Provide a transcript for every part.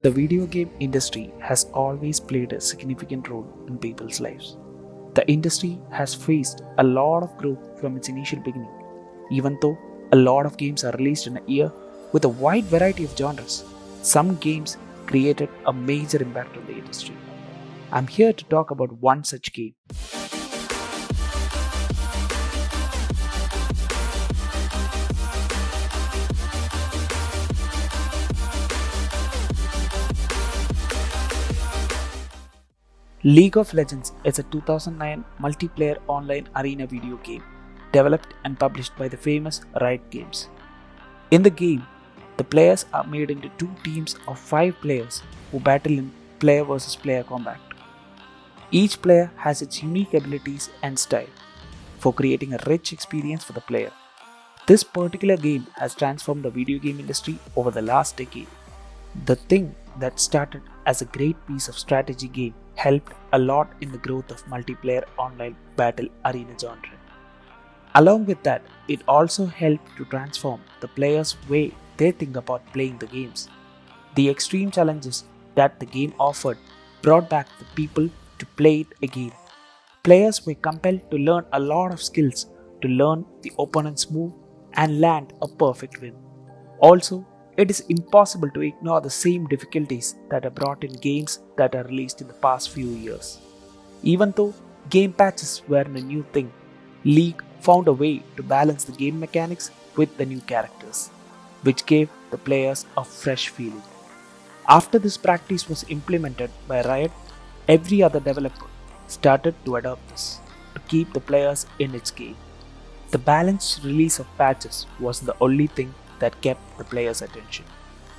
The video game industry has always played a significant role in people's lives. The industry has faced a lot of growth from its initial beginning, even though a lot of games are released in a year with a wide variety of genres. Some games created a major impact on the industry. I'm here to talk about one such game. League of Legends is a 2009 multiplayer online arena video game developed and published by the famous Riot Games. In the game, the players are made into two teams of 5 players who battle in player versus player combat. Each player has its unique abilities and style for creating a rich experience for the player. This particular game has transformed the video game industry over the last decade. The thing that started as a great piece of strategy game helped a lot in the growth of multiplayer online battle arena genre. Along with that, it also helped to transform the players' way they think about playing the games. The extreme challenges that the game offered brought back the people to play it again. Players were compelled to learn a lot of skills to learn the opponent's move and land a perfect win. Also, it is impossible to ignore the same difficulties that are brought in games that are released in the past few years. Even though game patches weren't a new thing, League found a way to balance the game mechanics with the new characters, which gave the players a fresh feeling. After this practice was implemented by Riot, every other developer started to adopt this to keep the players in its game. The balanced release of patches was the only thing that kept the players' attention.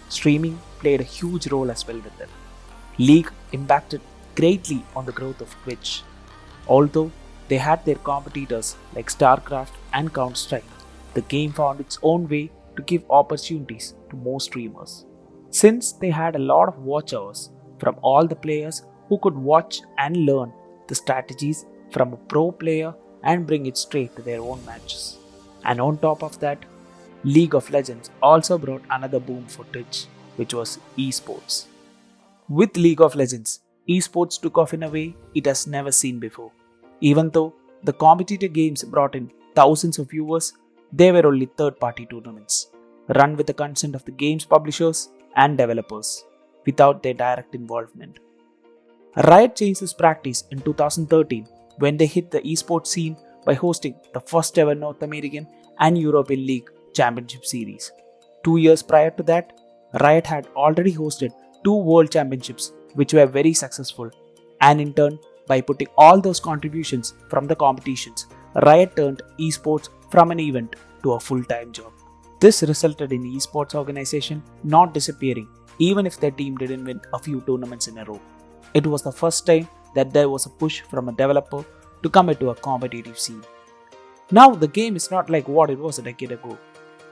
Streaming played a huge role as well with them. League impacted greatly on the growth of Twitch. Although they had their competitors like StarCraft and Counter-Strike, the game found its own way to give opportunities to more streamers. Since they had a lot of watch hours from all the players who could watch and learn the strategies from a pro player and bring it straight to their own matches. And on top of that, League of Legends also brought another boom for Twitch, which was esports. With League of Legends, esports took off in a way it has never seen before. Even though the competitive games brought in thousands of viewers, they were only third-party tournaments, run with the consent of the game's publishers and developers, without their direct involvement. Riot changed this practice in 2013 when they hit the esports scene by hosting the first ever North American and European League Championship Series. 2 years prior to that, Riot had already hosted 2 World Championships which were very successful, and in turn, by putting all those contributions from the competitions, Riot turned esports from an event to a full-time job. This resulted in esports organization not disappearing even if their team didn't win a few tournaments in a row. It was the first time that there was a push from a developer to come into a competitive scene. Now the game is not like what it was a decade ago.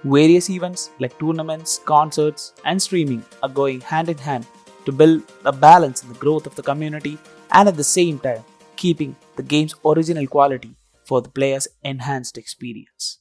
Various events like tournaments, concerts, and streaming are going hand in hand to build a balance in the growth of the community and at the same time keeping the game's original quality for the player's enhanced experience.